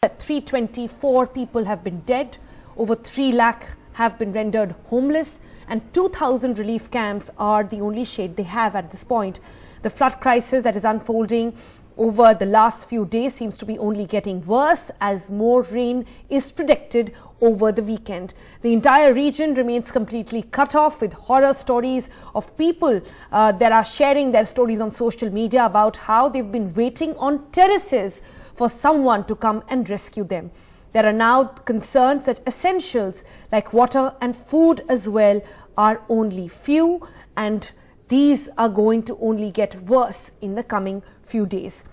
324 people have been dead, over 3 lakh have been rendered homeless, and 2,000 relief camps are the only shade they have at this point. The flood crisis that is unfolding over the last few days seems to be only getting worse as more rain is predicted over the weekend. The entire region remains completely cut off, with horror stories of people that are sharing their stories on social media about how they've been waiting on terraces for someone to come and rescue them. There are now concerns that essentials like water and food as well are only few, and these are going to only get worse in the coming few days.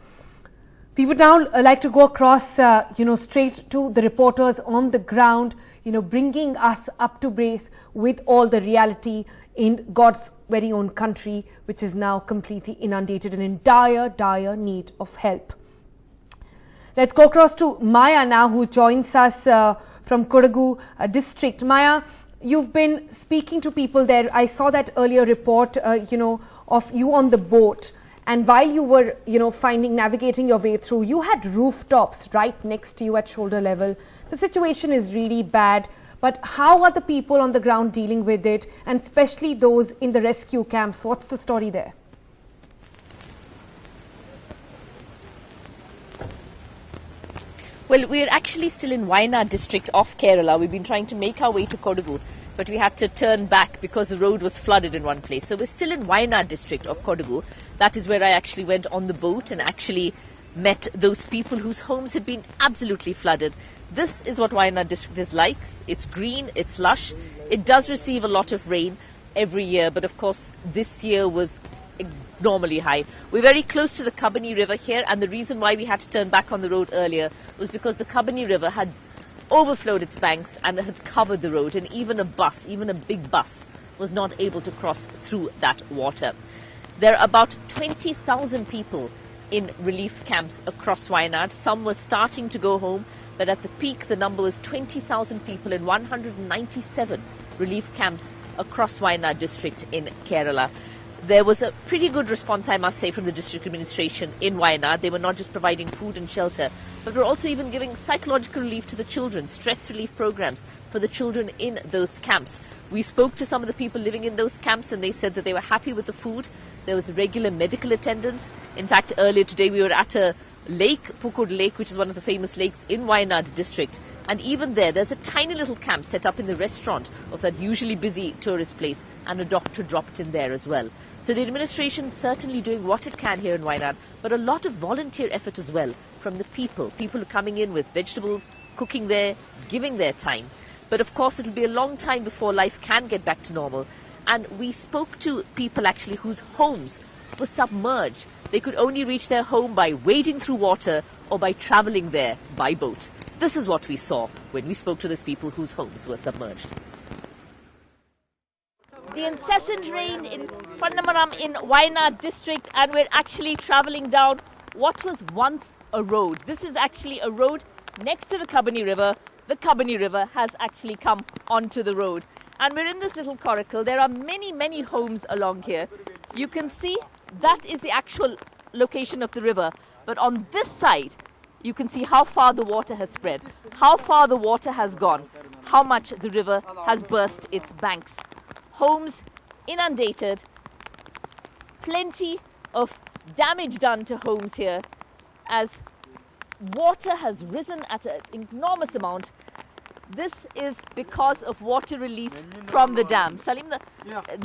We would now like to go across, straight to the reporters on the ground, bringing us up to brace with all the reality in God's very own country, which is now completely inundated and in dire need of help. Let's go across to Maya now, who joins us from Kodagu district. Maya, you've been speaking to people there. I saw that earlier report, of you on the boat. And while you were, navigating your way through, you had rooftops right next to you at shoulder level. The situation is really bad. But how are the people on the ground dealing with it, and especially those in the rescue camps? What's the story there? Well, we're actually still in Wayanad district of Kerala. We've been trying to make our way to Kodagu, but we had to turn back because the road was flooded in one place. So we're still in Wayanad district of Kodagu. That is where I actually went on the boat and actually met those people whose homes had been absolutely flooded. This is what Wayanad district is like. It's green, it's lush. It does receive a lot of rain every year, but of course this year was abnormally high. We're very close to the Kabani River here, and the reason why we had to turn back on the road earlier was because the Kabani River had overflowed its banks and had covered the road, and even a big bus was not able to cross through that water. There are about 20,000 people in relief camps across Wayanad. Some were starting to go home, but at the peak the number was 20,000 people in 197 relief camps across Wayanad district in Kerala. There was a pretty good response, I must say, from the district administration in Wayanad. They were not just providing food and shelter, but were also even giving psychological relief to the children, stress relief programs for the children in those camps. We spoke to some of the people living in those camps, and they said that they were happy with the food. There was regular medical attendance. In fact, earlier today we were at a lake, Pukud Lake, which is one of the famous lakes in Wayanad district. And even there's a tiny little camp set up in the restaurant of that usually busy tourist place, and a doctor dropped in there as well. So the administration certainly doing what it can here in Wayanad, but a lot of volunteer effort as well from the people are coming in with vegetables, cooking there, giving their time. But of course it'll be a long time before life can get back to normal. And we spoke to people actually whose homes were submerged. They could only reach their home by wading through water or by traveling there by boat. This is what we saw when we spoke to those people whose homes were submerged. The incessant rain in Pannamaram in Wayanad district, and we're actually traveling down what was once a road. This is actually a road next to the Kabani River. The Kabani River has actually come onto the road, and we're in this little coracle. There are many homes along here. You can see that is the actual location of the river, but on this side you can see how far the water has spread, how far the water has gone, how much the river has burst its banks. Homes inundated, plenty of damage done to homes here as water has risen at an enormous amount. This is because of water release from the dam. Salim, the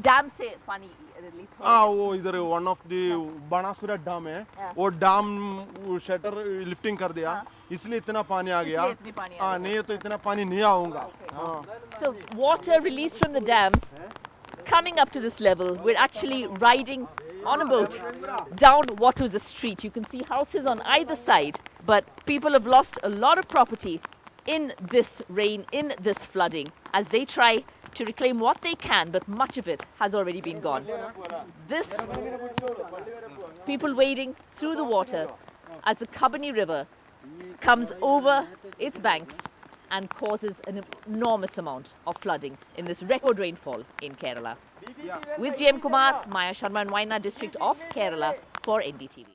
dam se pani release. वो इधर one of the बाणासुरा dam है, वो dam shutter lifting कर दिया, इसलिए इतना पानी आ गया. नहीं तो इतना पानी नहीं आऊँगा. So water released from the dams coming up to this level. We're actually riding on a boat down what was a street. You can see houses on either side, but people have lost a lot of property in this rain, in this flooding, as they try to reclaim what they can, but much of it has already been gone. This, people wading through the water as the Kabani River comes over its banks and causes an enormous amount of flooding in this record rainfall in Kerala. With JM Kumar, Maya Sharma in Wayanad district of Kerala for NDTV.